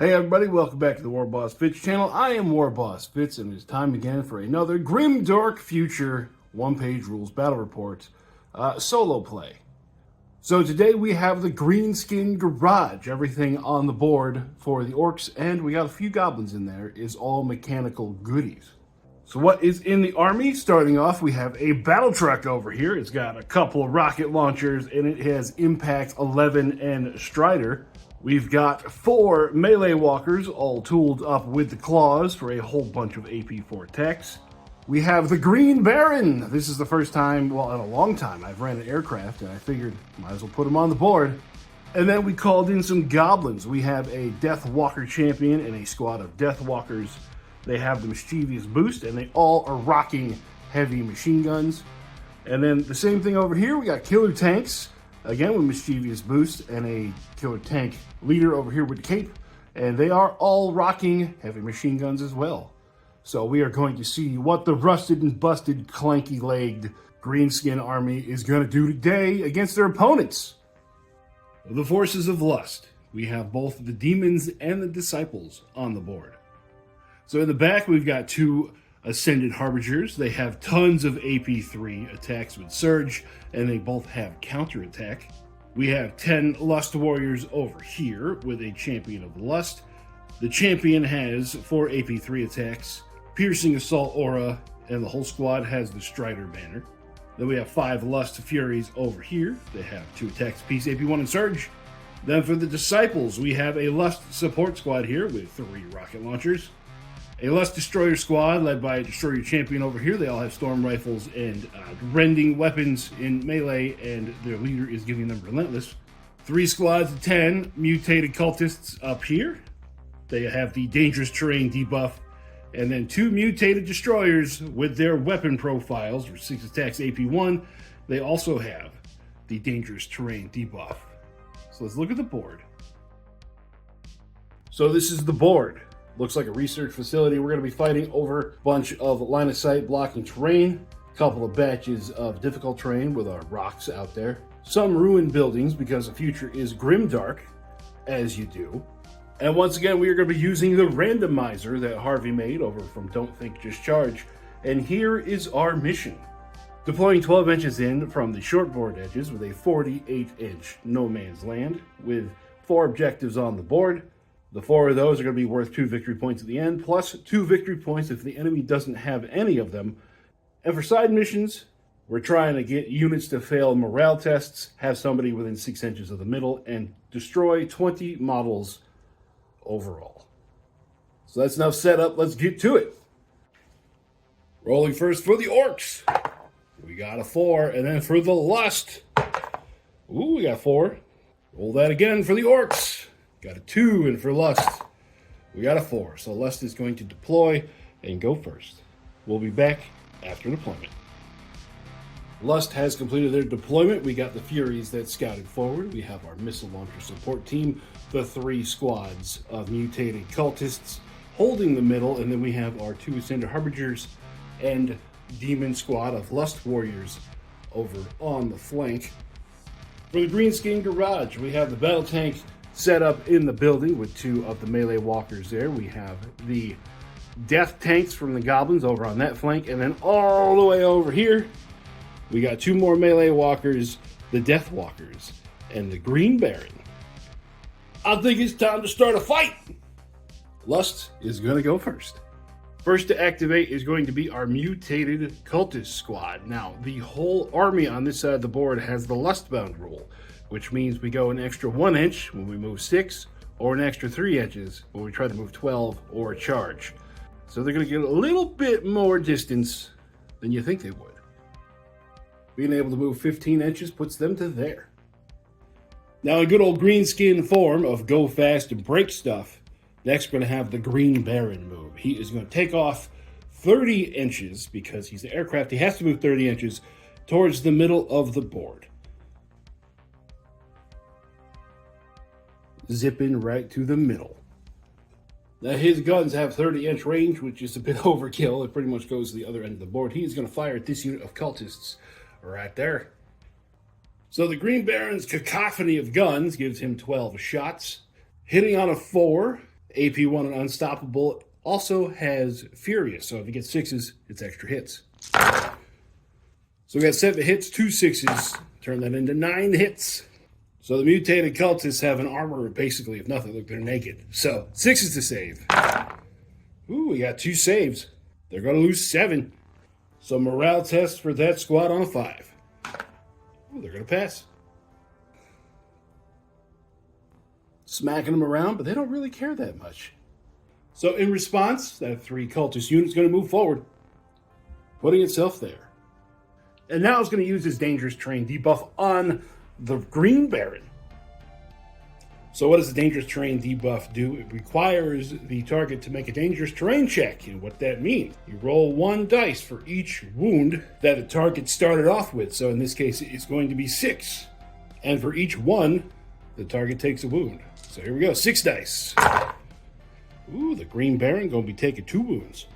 Hey everybody, welcome back to the warbossfitz channel. I am warbossfitz, and it's time again for another Grimdark Future one-page rules battle report solo play. So today we have the Greenskin garage. Everything on the board for the orcs, and we got a few goblins in there, is all mechanical goodies. So what is in the army? Starting off, we have a battle truck over here. It's got a couple of rocket launchers, and it has Impact 11 and Strider. We've got 4 melee walkers, all tooled up with the claws for a whole bunch of AP4 attacks. We have the Green Baron. This is the first time, well, in a long time, I've ran an aircraft, and I figured might as well put him on the board. And then we called in some goblins. We have a Death Walker champion and a squad of Death Walkers. They have the Mischievous Boost, and they all are rocking heavy machine guns. And then the same thing over here, we got Killer Tanks. Again, with Mischievous Boost and a Killer Tank leader over here with the cape. And they are all rocking heavy machine guns as well. So we are going to see what the rusted and busted, clanky-legged Greenskin army is going to do today against their opponents. The Forces of Lust. We have both the Demons and the Disciples on the board. So in the back, we've got 2 Ascended Harbingers. They have tons of AP3 attacks with Surge, and they both have counterattack. We have 10 Lust Warriors over here with a Champion of Lust. The Champion has 4 AP3 attacks, Piercing Assault Aura, and the whole squad has the Strider banner. Then we have 5 Lust Furies over here. They have 2 attacks apiece, AP1 and Surge. Then for the Disciples, we have a Lust Support Squad here with 3 rocket launchers. A Lust Destroyer squad led by a Destroyer champion over here. They all have storm rifles and rending weapons in melee, and their leader is giving them Relentless. 3 squads of 10 mutated cultists up here. They have the Dangerous Terrain debuff, and then 2 mutated destroyers with their weapon profiles for 6 attacks AP1. They also have the Dangerous Terrain debuff. So let's look at the board. So this is the board. Looks like a research facility. We're going to be fighting over a bunch of line of sight blocking terrain, a couple of batches of difficult terrain with our rocks out there, some ruined buildings because the future is grimdark, as you do. And once again, we are going to be using the randomizer that Harvey made over from Don't Think Just Charge. And here is our mission. Deploying 12 inches in from the shortboard edges with a 48-inch no man's land with 4 objectives on the board. The 4 of those are going to be worth 2 victory points at the end, plus 2 victory points if the enemy doesn't have any of them. And for side missions, we're trying to get units to fail morale tests, have somebody within 6 inches of the middle, and destroy 20 models overall. So that's enough setup. Let's get to it. Rolling first for the orcs. We got a 4, and then for the lust. Ooh, we got 4. Roll that again for the orcs. Got a 2, and for Lust, we got a 4. So Lust is going to deploy and go first. We'll be back after deployment. Lust has completed their deployment. We got the Furies that scouted forward. We have our missile launcher support team, the 3 squads of mutated cultists holding the middle, and then we have our 2 Ascended Harbingers and Demon squad of Lust Warriors over on the flank. For the Greenskin garage, we have the battle tank set up in the building with 2 of the melee walkers there. We have the death tanks from the goblins over on that flank, and then all the way over here, we got 2 more melee walkers, the death walkers, and the Green Baron. I think it's time to start a fight. Lust is going to go first. First to activate is going to be our mutated cultist squad. Now, the whole army on this side of the board has the Lustbound rule, which means we go an extra 1 inch when we move 6, or an extra 3 inches when we try to move 12 or charge. So they're going to get a little bit more distance than you think they would. Being able to move 15 inches puts them to there. Now in good old Greenskin form of go fast and break stuff, next we're going to have the Green Baron move. He is going to take off 30 inches, because he's the aircraft, he has to move 30 inches towards the middle of the board. Zipping right to the middle. Now his guns have 30-inch range, which is a bit overkill. It pretty much goes to the other end of the board. He is going to fire at this unit of cultists right there. So the Green Baron's cacophony of guns gives him 12 shots. Hitting on a 4 AP1 and Unstoppable also has Furious, so if you get 6s, it's extra hits. So we got 7 hits, 2 6s, turn that into 9 hits. So the mutated cultists have an armor basically of nothing. Look, they're naked. So 6s to save. Ooh, we got 2 saves. They're going to lose 7. So morale test for that squad on a 5. Ooh, they're going to pass. Smacking them around, but they don't really care that much. So in response, that 3 cultist unit is going to move forward, putting itself there. And now it's going to use his dangerous terrain debuff on the Green Baron. So what does the dangerous terrain debuff do? It requires the target to make a dangerous terrain check. And what that means, you roll 1 dice for each wound that the target started off with. So in this case, it's going to be 6. And for each 1, the target takes a wound. So here we go, 6 dice. Ooh, the Green Baron going to be taking 2 wounds.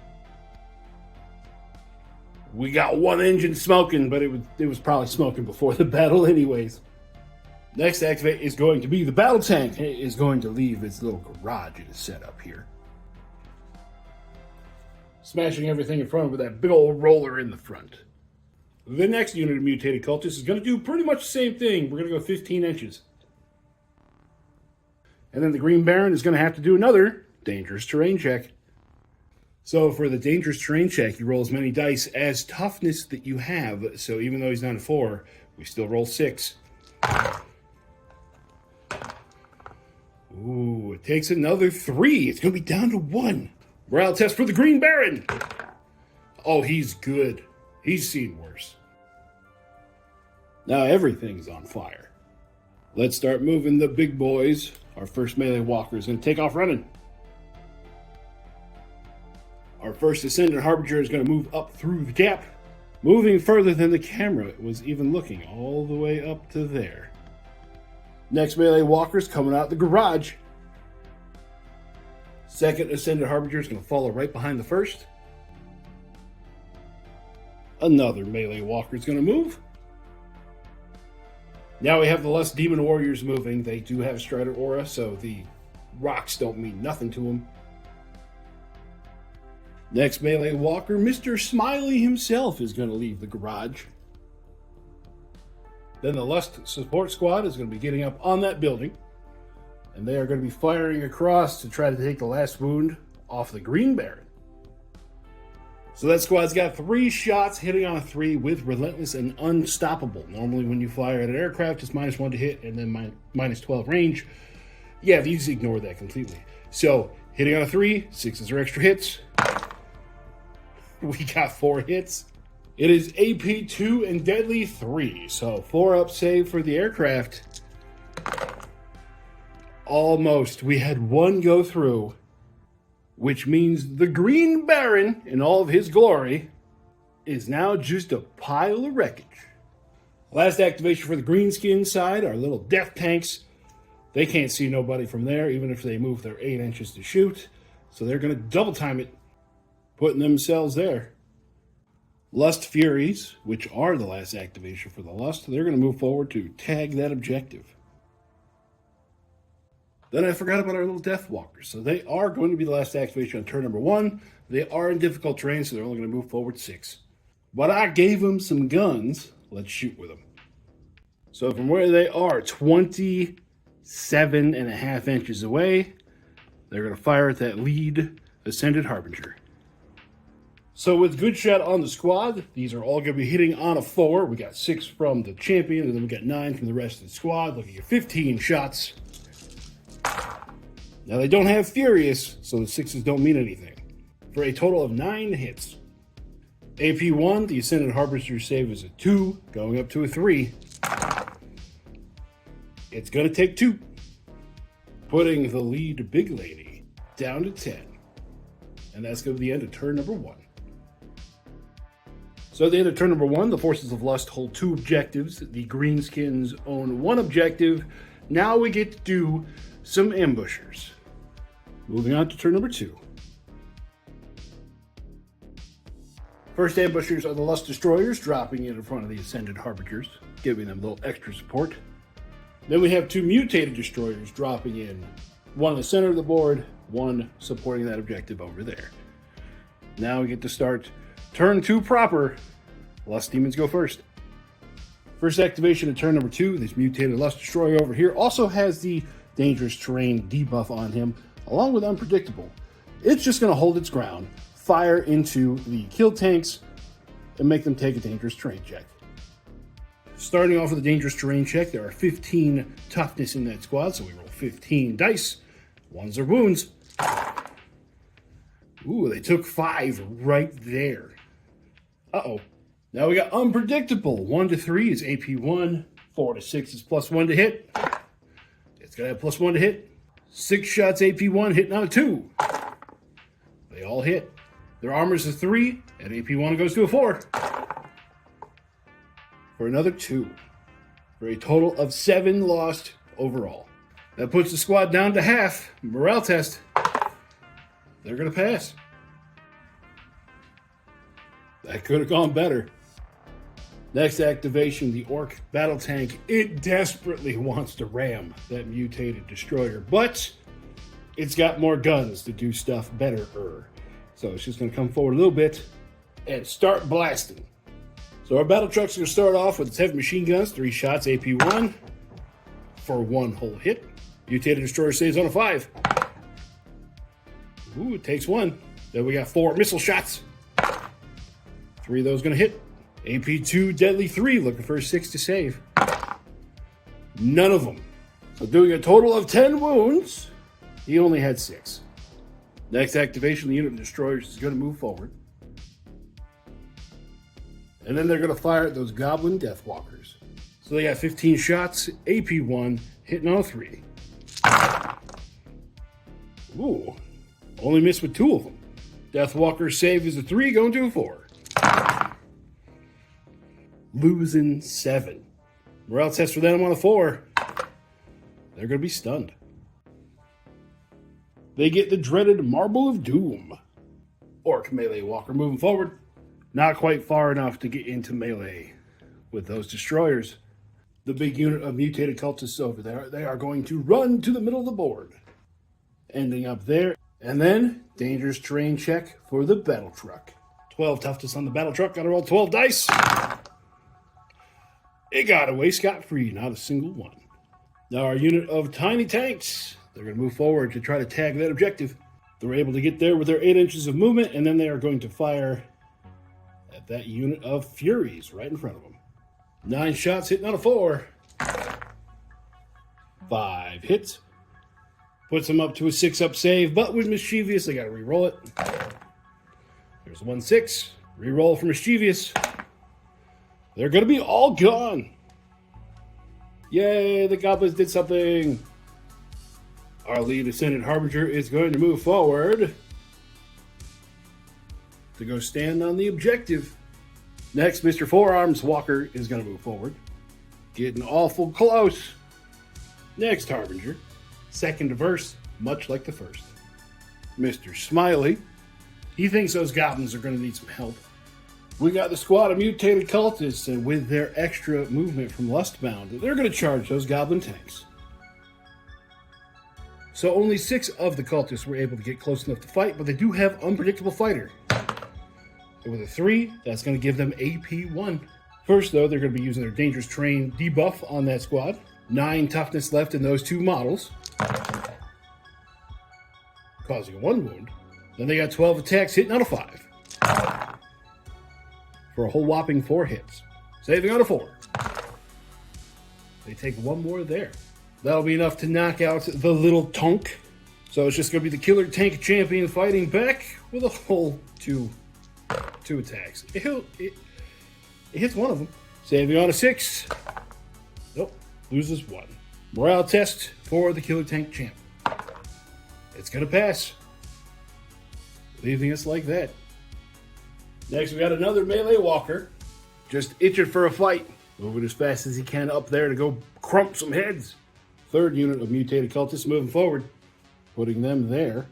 We got 1 engine smoking, but it was probably smoking before the battle anyways. Next activate is going to be the battle tank. It is going to leave its little garage it is set up here. Smashing everything in front of it with that big old roller in the front. The next unit of mutated cultists is going to do pretty much the same thing. We're going to go 15 inches. And then the Green Baron is going to have to do another dangerous terrain check. So for the dangerous terrain check, you roll as many dice as toughness that you have. So even though he's not a 4, we still roll 6. Ooh, it takes another 3. It's going to be down to 1. Morale test for the Green Baron. Oh, he's good. He's seen worse. Now everything's on fire. Let's start moving the big boys. Our first melee walker is going to take off running. Our first Ascendant Harbinger is going to move up through the gap, moving further than the camera was even looking, all the way up to there. Next melee walker is coming out the garage. Second Ascendant Harbinger is going to follow right behind the first. Another melee walker is going to move. Now we have the Lust Demon Warriors moving. They do have Strider Aura, so the rocks don't mean nothing to them. Next melee walker, Mr. Smiley himself, is going to leave the garage. Then the Lust support squad is going to be getting up on that building. And they are going to be firing across to try to take the last wound off the Green Baron. So that squad's got 3 shots hitting on a 3 with Relentless and Unstoppable. Normally when you fire at an aircraft, it's -1 to hit and then minus 12 range. Yeah, these ignore that completely. So hitting on a 3, 6s are extra hits. We got 4 hits. It is AP2 and Deadly 3. So 4 up save for the aircraft. Almost. We had 1 go through, which means the Green Baron, in all of his glory, is now just a pile of wreckage. Last activation for the Greenskin side, our little death tanks. They can't see nobody from there, even if they move their 8 inches to shoot. So they're going to double time it, putting themselves there. Lust Furies, which are the last activation for the Lust, they're going to move forward to tag that objective. Then I forgot about our little Death Walkers. So they are going to be the last activation on turn number 1. They are in difficult terrain, so they're only going to move forward 6. But I gave them some guns. Let's shoot with them. So from where they are, 27.5 inches away, they're going to fire at that lead Ascended Harbinger. So with good shot on the squad, these are all going to be hitting on a 4. We got 6 from the champion, and then we got 9 from the rest of the squad. Looking at 15 shots. Now they don't have Furious, so the 6s don't mean anything. For a total of 9 hits. AP1, the Ascendant Harbinger save is a 2, going up to a 3. It's going to take 2. Putting the lead big lady down to 10. And that's going to be the end of turn number 1. So at the end of turn number 1, the Forces of Lust hold 2 objectives. The Greenskins own 1 objective. Now we get to do some ambushers. Moving on to turn number 2. First ambushers are the Lust Destroyers, dropping in front of the Ascended Harbingers, giving them a little extra support. Then we have 2 Mutated Destroyers dropping in One in the center of the board, one supporting that objective over there. Now we get to start turn 2 proper. Lust Demons go first. First activation of turn number 2, this mutated Lust Destroyer over here also has the Dangerous Terrain debuff on him, along with Unpredictable. It's just going to hold its ground, fire into the kill tanks, and make them take a Dangerous Terrain check. Starting off with a Dangerous Terrain check, there are 15 toughness in that squad, so we roll 15 dice. Ones are wounds. Ooh, they took 5 right there. Uh-oh. Now we got Unpredictable. 1 to 3 is AP 1. 4 to 6 is +1 to hit. It's going to have +1 to hit. 6 shots AP 1, hitting on a 2. They all hit. Their armor's a 3, and AP 1 goes to a 4. For another 2. For a total of 7 lost overall. That puts the squad down to half. Morale test. They're going to pass. That could have gone better. Next activation, the Orc Battle Tank. It desperately wants to ram that mutated destroyer, but it's got more guns to do stuff better. So it's just going to come forward a little bit and start blasting. So our battle truck's going to start off with its heavy machine guns, 3 shots, AP 1 for 1 whole hit. Mutated destroyer stays on a 5. Ooh, it takes 1. Then we got 4 missile shots. 3 of those going to hit. AP 2, deadly 3, looking for a 6 to save. None of them. So doing a total of 10 wounds, he only had 6. Next activation, the unit of destroyers is going to move forward. And then they're going to fire at those goblin deathwalkers. So they got 15 shots, AP 1, hitting on a 3. Ooh, only missed with 2 of them. Deathwalker's save is a 3, going to a 4. Losing 7. Morale test for them on a 4. They're going to be stunned. They get the dreaded Marble of Doom. Orc melee walker moving forward. Not quite far enough to get into melee with those destroyers. The big unit of mutated cultists over there, they are going to run to the middle of the board. Ending up there. And then, dangerous terrain check for the battle truck. 12 toughness on the battle truck. Got to roll 12 dice. It got away scot-free, not a single one. Now our unit of tiny tanks, they're going to move forward to try to tag that objective. They're able to get there with their 8 inches of movement, and then they are going to fire at that unit of Furies right in front of them. 9 shots hitting on a 4. 5 hits. Puts them up to a 6-up save, but with Mischievous, they got to re-roll it. There's 1-6. Re-roll for Mischievous. They're going to be all gone. Yay, the goblins did something. Our lead Ascendant Harbinger is going to move forward to go stand on the objective. Next, Mr. Forearms Walker is going to move forward. Getting awful close. Next Harbinger. Second verse, much like the first. Mr. Smiley. He thinks those goblins are going to need some help. We got the squad of mutated cultists, and with their extra movement from Lustbound, they're going to charge those goblin tanks. So only 6 of the cultists were able to get close enough to fight, but they do have Unpredictable Fighter. And with a 3, that's going to give them AP 1. First, though, they're going to be using their Dangerous Terrain debuff on that squad. 9 toughness left in those 2 models, causing 1 wound. Then they got 12 attacks, hitting on a 5. For a whole whopping 4 hits. Saving on a 4. They take 1 more there. That'll be enough to knock out the little tunk. So it's just going to be the Killer Tank Champion fighting back with a whole 2 attacks. It hits 1 of them. Saving on a 6. Nope. Loses 1. Morale test for the Killer Tank Champ. It's going to pass. Leaving us like that. Next, we got another melee walker. Just itching for a fight. Moving as fast as he can up there to go crump some heads. Third unit of mutated cultists moving forward. Putting them there.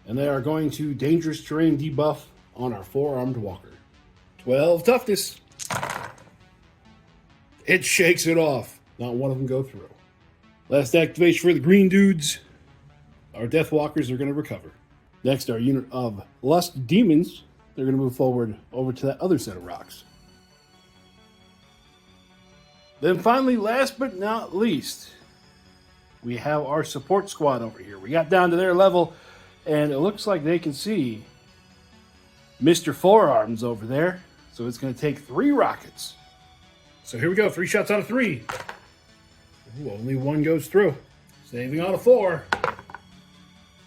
And they are going to Dangerous Terrain debuff on our 4-armed walker. 12 toughness. It shakes it off. Not one of them go through. Last activation for the green dudes. Our Deathwalkers are going to recover. Next, our unit of Lust Demons. They're going to move forward over to that other set of rocks. Then finally, last but not least, we have our support squad over here. We got down to their level, and it looks like they can see Mr. Forearms over there. So it's going to take 3 rockets. So here we go, 3 shots out of 3. Ooh, only 1 goes through. Saving on a 4.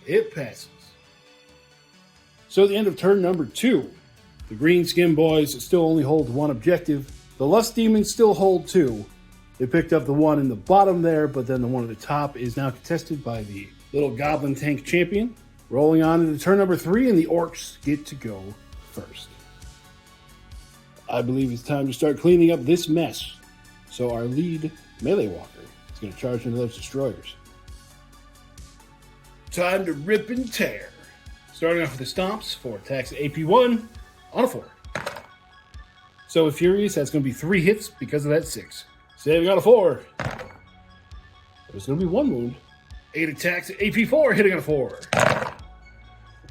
It passes. So at the end of turn number 2, the Greenskin boys still only hold 1 objective. The Lust Demons still hold 2. They picked up the one in the bottom there, but then the one at the top is now contested by the little Goblin Tank Champion. Rolling on into turn number 3, and the Orcs get to go first. I believe it's time to start cleaning up this mess. So our lead melee walker is going to charge into those destroyers. Time to rip and tear. Starting off with the stomps, 4 attacks, AP1 on a 4. So with Furious, that's going to be 3 hits because of that 6. Saving on a 4. There's going to be 1 wound. 8 attacks, AP4, hitting on a 4.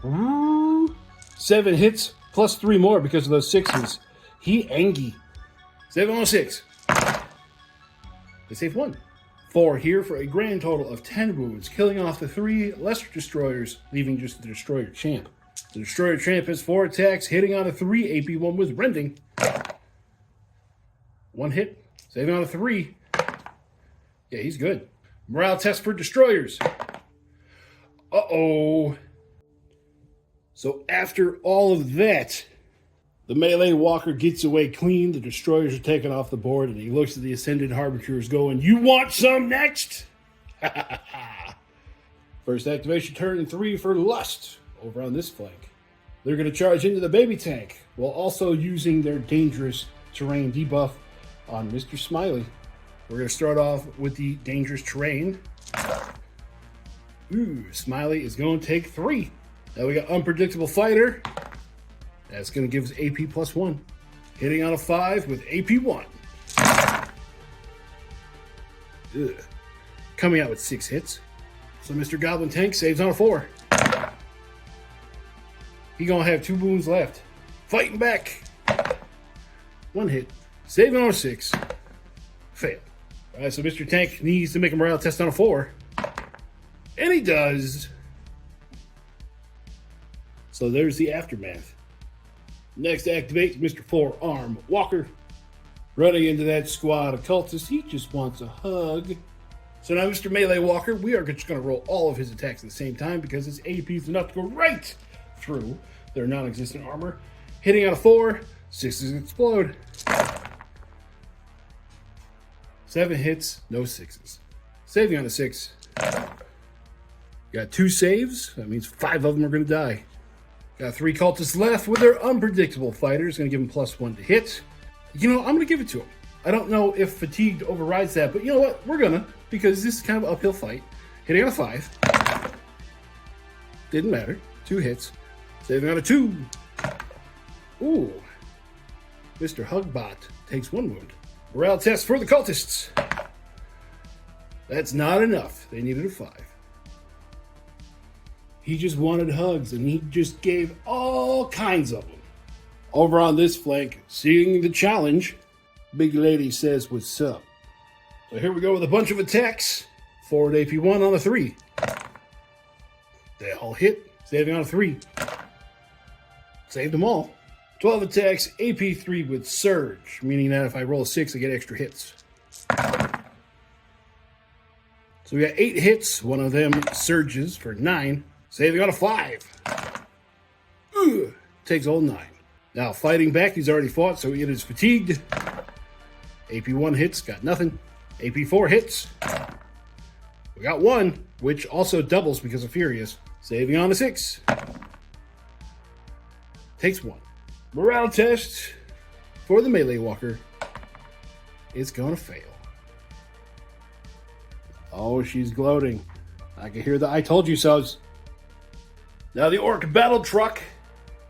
Ooh. 7 hits, plus 3 more because of those 6s. He angy. 7 on a 6. They save 1. 4 here for a grand total of 10 wounds, killing off the 3 lesser destroyers, leaving just the destroyer champ. The destroyer champ has 4 attacks, hitting on a 3, AP1 with rending. 1 hit, saving on a 3. Yeah, he's good. Morale test for destroyers. Uh-oh. So after all of that, the melee walker gets away clean. The destroyers are taken off the board, and he looks at the Ascended Harbingers going, "You want some next?" First activation turn 3 for Lust over on this flank. They're going to charge into the baby tank while also using their dangerous terrain debuff on Mr. Smiley. We're going to start off with the dangerous terrain. Ooh, Smiley is going to take 3. Now we got Unpredictable Fighter. That's going to give us AP plus 1. Hitting on a 5 with AP 1. Ugh. Coming out with 6 hits. So Mr. Goblin Tank saves on a 4. He going to have 2 wounds left. Fighting back. 1 hit. Saving on a 6. Fail. Alright, so Mr. Tank needs to make a morale test on a 4. And he does. So there's the aftermath. Next activates Mr. Forearm Walker. Running into that squad of cultists, he just wants a hug. So now Mr. Melee Walker, we are just going to roll all of his attacks at the same time because his AP is enough to go right through their non-existent armor. Hitting on a 4, 6s explode. 7 hits, no 6s. Saving on a 6. Got 2 saves, that means 5 of them are going to die. Got 3 cultists left with their Unpredictable Fighters. Going to give them plus 1 to hit. You know, I'm going to give it to him. I don't know if Fatigued overrides that, but you know what? We're going to, because this is kind of an uphill fight. Hitting on a 5. Didn't matter. 2 hits. Saving on a 2. Ooh. Mr. Hugbot takes 1 wound. Morale test for the cultists. That's not enough. They needed a 5. He just wanted hugs, and he just gave all kinds of them. Over on this flank, seeing the challenge, Big Lady says, "What's up?" So here we go with a bunch of attacks. Forward AP1 on a 3. They all hit, saving on a 3. Saved them all. 12 attacks, AP3 with Surge, meaning that if I roll a 6, I get extra hits. So we got 8 hits, one of them surges for 9. Saving on a 5. Ugh, takes all 9. Now, fighting back, he's already fought, so he is fatigued. AP1 hits, got nothing. AP4 hits. We got 1, which also doubles because of Furious. Saving on a 6. Takes 1. Morale test for the Melee Walker. It's gonna fail. Oh, she's gloating. I can hear the "I told you so's." Now the Orc battle truck,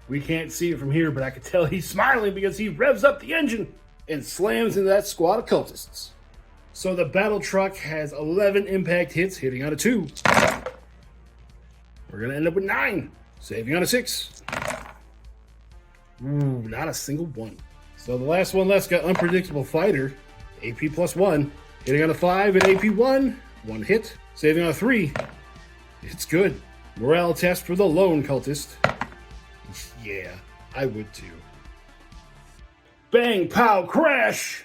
we can't see it from here, but I can tell he's smiling because he revs up the engine and slams into that squad of cultists. So the battle truck has 11 impact hits, hitting on a 2. We're going to end up with 9. Saving on a 6. Ooh, not a single one. So the last one left's got Unpredictable Fighter. AP plus 1. Hitting on a 5 and AP 1. 1 hit. Saving on a 3. It's good. Morale test for the Lone Cultist. Yeah, I would too. Bang, pow, crash!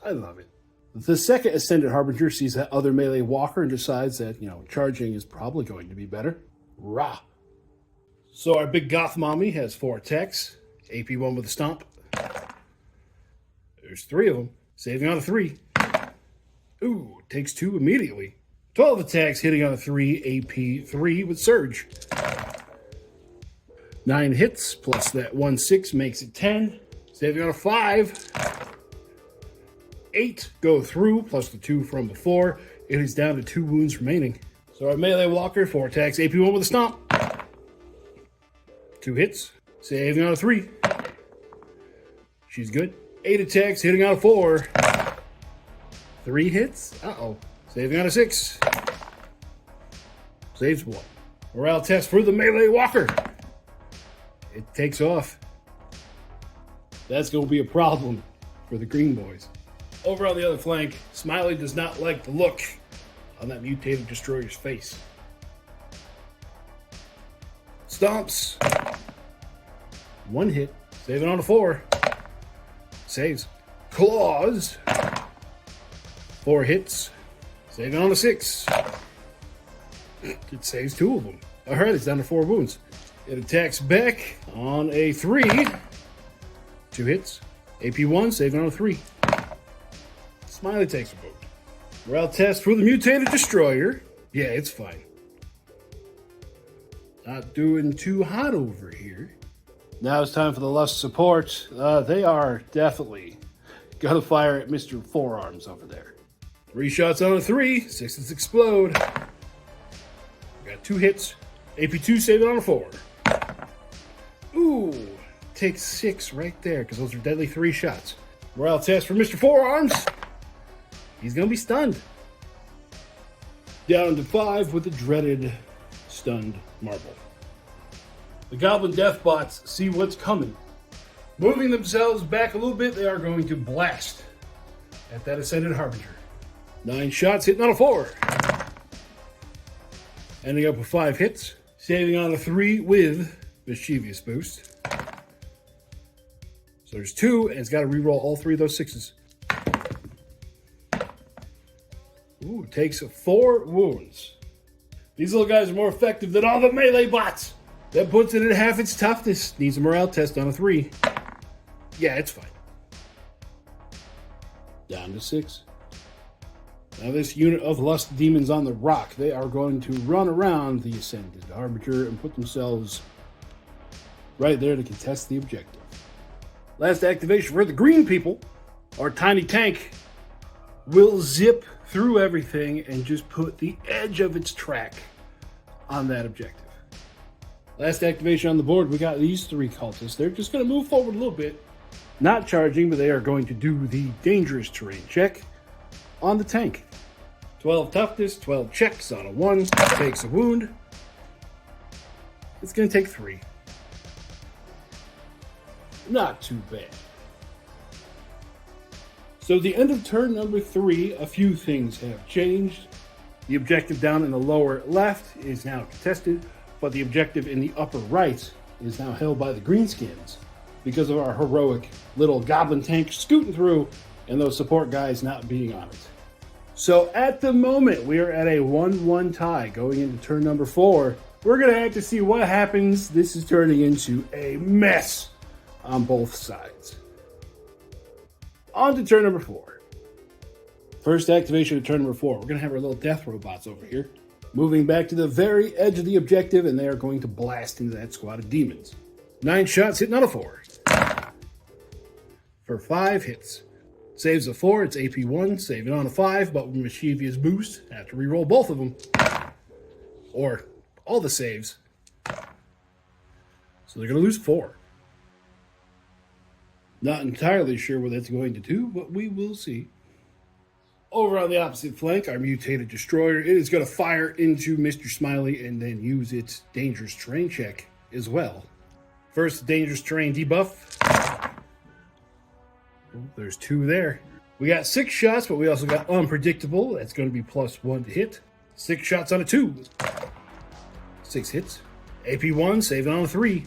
I love it. The second Ascended Harbinger sees that other melee walker and decides that, charging is probably going to be better. Rah! So our big goth mommy has 4 attacks. AP 1 with a stomp. There's 3 of them. Saving on a 3. Ooh, takes 2 immediately. 12 attacks, hitting on a 3, AP 3 with Surge. 9 hits, plus that 1/6 makes it 10. Saving on a 5. 8 go through, plus the 2 from before. It is down to 2 wounds remaining. So our melee walker, 4 attacks, AP 1 with a stomp. 2 hits, saving on a 3. She's good. 8 attacks, hitting on a 4. 3 hits, saving on a 6. Saves 1. Morale test for the melee walker. It takes off. That's going to be a problem for the green boys. Over on the other flank, Smiley does not like the look on that mutated destroyer's face. Stomps. 1 hit. Saving on a 4. Saves. Claws. 4 hits. Saving on a 6. It saves 2 of them. Alright, it's down to 4 wounds. It attacks back on a 3. 2 hits. AP 1, saving on a 3. Smiley takes a vote. Morale test for the mutated destroyer. Yeah, it's fine. Not doing too hot over here. Now it's time for the Lust support. They are definitely gonna fire at Mr. Forearms over there. 3 shots on a 3. 6s explode. Got 2 hits. AP2 saving on a 4. Ooh, takes 6 right there because those are deadly 3 shots. Morale test for Mr. Forearms. He's going to be stunned. Down to 5 with the dreaded stunned marble. The Goblin Deathbots see what's coming. Moving themselves back a little bit, they are going to blast at that Ascended Harbinger. 9 shots, hitting on a 4. Ending up with 5 hits. Saving on a 3 with Mischievous Boost. So there's 2, and it's got to reroll all 3 of those 6s. Ooh, takes 4 wounds. These little guys are more effective than all the melee bots. That puts it at half its toughness. Needs a morale test on a 3. Yeah, it's fine. Down to 6. Now this unit of Lust Demons on the Rock, they are going to run around the Ascended Harbinger and put themselves right there to contest the objective. Last activation for the green people. Our tiny tank will zip through everything and just put the edge of its track on that objective. Last activation on the board, we got these 3 cultists. They're just going to move forward a little bit. Not charging, but they are going to do the dangerous terrain check on the tank. 12 toughness, 12 checks on a 1. Takes a wound. It's going to take 3. Not too bad. So the end of turn number 3, a few things have changed. The objective down in the lower left is now contested, but the objective in the upper right is now held by the Greenskins because of our heroic little goblin tank scooting through and those support guys not being on it. So at the moment, we are at a 1-1 tie going into turn number 4. We're going to have to see what happens. This is turning into a mess on both sides. On to turn number 4. First activation of turn number 4. We're going to have our little death robots over here. Moving back to the very edge of the objective, and they are going to blast into that squad of demons. 9 shots, hitting on a 4. For 5 hits. Saves a 4, it's AP 1, saving on a 5, but with Mischievous Boost, have to reroll both of them. Or all the saves. So they're going to lose 4. Not entirely sure what that's going to do, but we will see. Over on the opposite flank, our mutated destroyer, it is going to fire into Mr. Smiley and then use its dangerous terrain check as well. First, dangerous terrain debuff. Oh, there's 2 there. We got 6 shots, but we also got unpredictable. That's going to be +1 to hit. 6 shots on a 2. 6 hits. AP1, saving on a 3.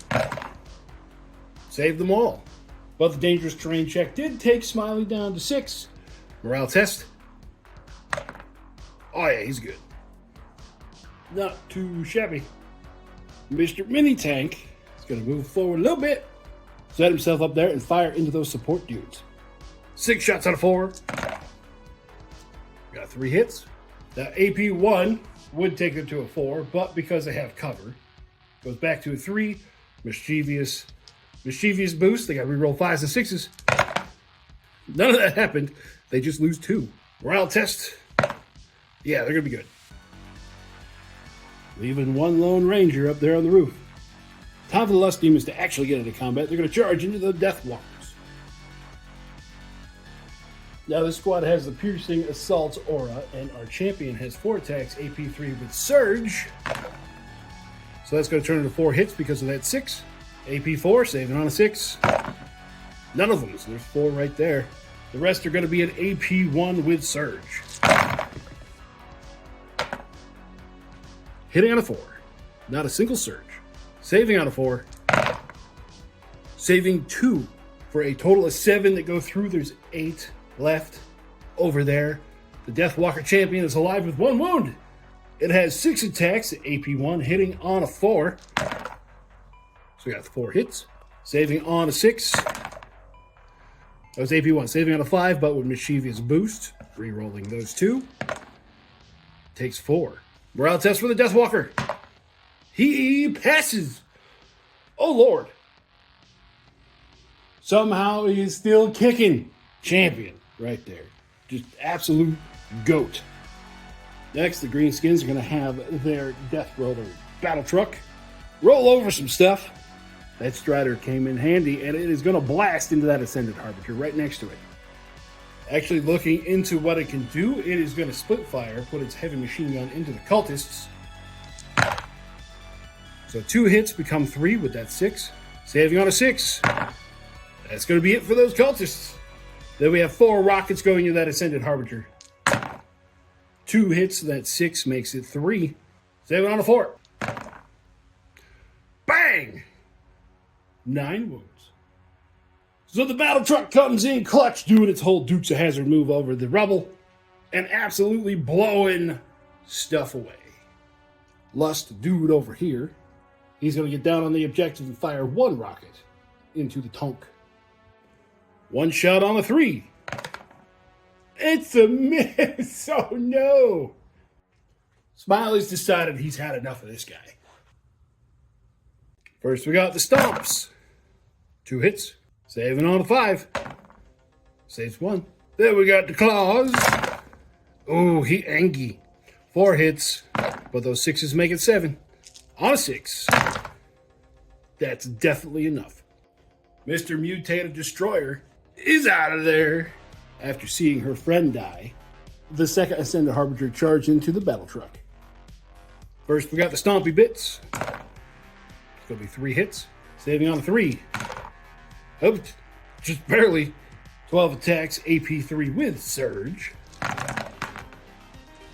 Saved them all. But the dangerous terrain check did take Smiley down to 6. Morale test. Oh yeah, he's good. Not too shabby. Mr. Mini Tank is going to move forward a little bit, set himself up there, and fire into those support dudes. 6 shots on a 4. Got 3 hits. Now AP1 would take them to a 4, but because they have cover, goes back to a 3. Mischievous boost. They got to reroll 5s and 6s. None of that happened. They just lose 2. Morale test. Yeah, they're going to be good. Leaving 1 Lone Ranger up there on the roof. Time for the Lust Demons to actually get into combat. They're going to charge into the Death Walkers. Now this squad has the Piercing Assault aura, and our champion has 4 attacks, AP3 with Surge. So that's going to turn into 4 hits because of that 6. AP4, saving on a 6. None of them, so there's 4 right there. The rest are going to be an AP1 with Surge. Hitting on a 4. Not a single Surge. Saving on a 4. Saving 2 for a total of 7 that go through. There's 8 left over there. The Deathwalker champion is alive with 1 wound. It has 6 attacks, AP1, hitting on a 4. So we got 4 hits. Saving on a 6. That was AP1. Saving on a 5, but with Mischievous boost. Re-rolling those 2. Takes 4. Morale test for the Deathwalker. He passes. Oh, Lord. Somehow he is still kicking. Champion right there. Just absolute GOAT. Next, the Greenskins are going to have their Death Roller battle truck roll over some stuff. That Strider came in handy, and it is going to blast into that Ascended Harbinger right next to it. Actually looking into what it can do, it is going to split fire, put its heavy machine gun into the cultists. So 2 hits become 3 with that 6. Saving on a 6. That's going to be it for those cultists. Then we have 4 rockets going into that Ascended Harbinger. 2 hits, that 6 makes it 3. Saving on a 4. Bang! 9 wounds. So the battle truck comes in clutch, doing its whole Dukes of Hazzard move over the rubble and absolutely blowing stuff away. Lust dude over here, he's going to get down on the objective and fire 1 rocket into the tonk. 1 shot on a 3. It's a miss. Oh no. Smiley's decided he's had enough of this guy. First we got the stomps. 2 hits. Saving on a 5. Saves 1. Then we got the claws. Oh, he angry. 4 hits. But those 6s make it 7. On a 6. That's definitely enough. Mr. Mutated Destroyer is out of there. After seeing her friend die, the second Ascended Harbinger charged into the battle truck. First we got the Stompy Bits. It's going to be 3 hits. Saving on a 3. Oh, just barely. 12 attacks, AP3 with Surge.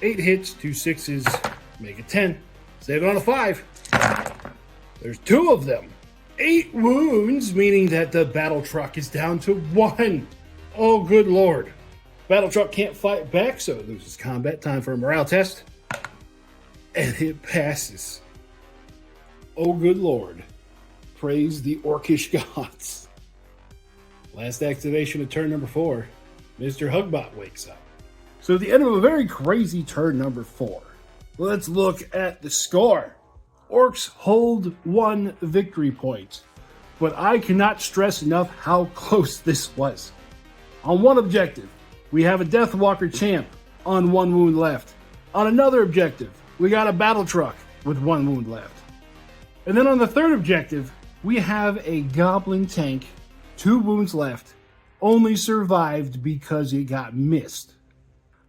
8 hits, 2 6s, make it 10. Saving on a 5. There's 2 of them. 8 wounds, meaning that the battle truck is down to 1. Oh, good Lord. Battle truck can't fight back, so it loses combat. Time for a morale test. And it passes. Oh, good Lord. Praise the Orcish gods. Last activation of turn number 4. Mr. Hugbot wakes up. So at the end of a very crazy turn number 4, let's look at the score. Orcs hold 1 victory point, but I cannot stress enough how close this was. On one objective, we have a Deathwalker champ on 1 wound left. On another objective, we got a battle truck with 1 wound left. And then on the third objective, we have a goblin tank, 2 wounds left, only survived because it got missed.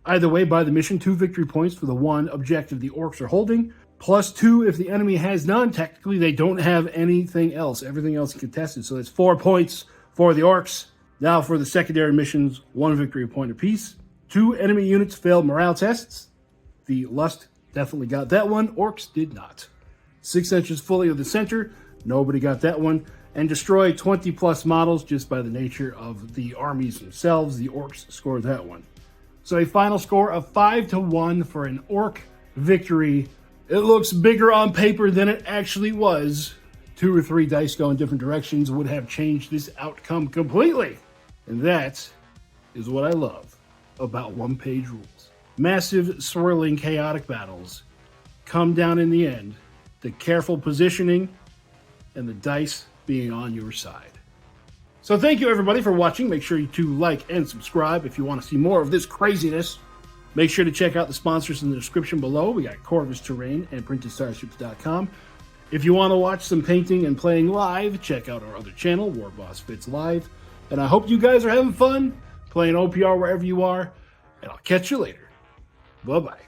Either way, by the mission, 2 victory points for the 1 objective the orcs are holding, plus 2 if the enemy has none. Technically, they don't have anything else. Everything else is contested, so that's 4 points for the orcs. Now for the secondary missions, 1 victory point apiece. 2 enemy units failed morale tests. The Lust definitely got that one. Orcs did not. 6 inches fully of the center. Nobody got that one. And destroy 20 plus models just by the nature of the armies themselves. The orcs scored that one. So a final score of 5-1 for an orc victory. It looks bigger on paper than it actually was. 2 or 3 dice going different directions would have changed this outcome completely. And that is what I love about one-page rules. Massive, swirling, chaotic battles come down in the end to careful positioning and the dice being on your side. So thank you everybody for watching. Make sure you to like and subscribe if you want to see more of this craziness. Make sure to check out the sponsors in the description below. We got Corvus Terrain and PrintedStarships.com. If you want to watch some painting and playing live, check out our other channel, warbossfitz Live. And I hope you guys are having fun playing OPR wherever you are. And I'll catch you later. Bye-bye.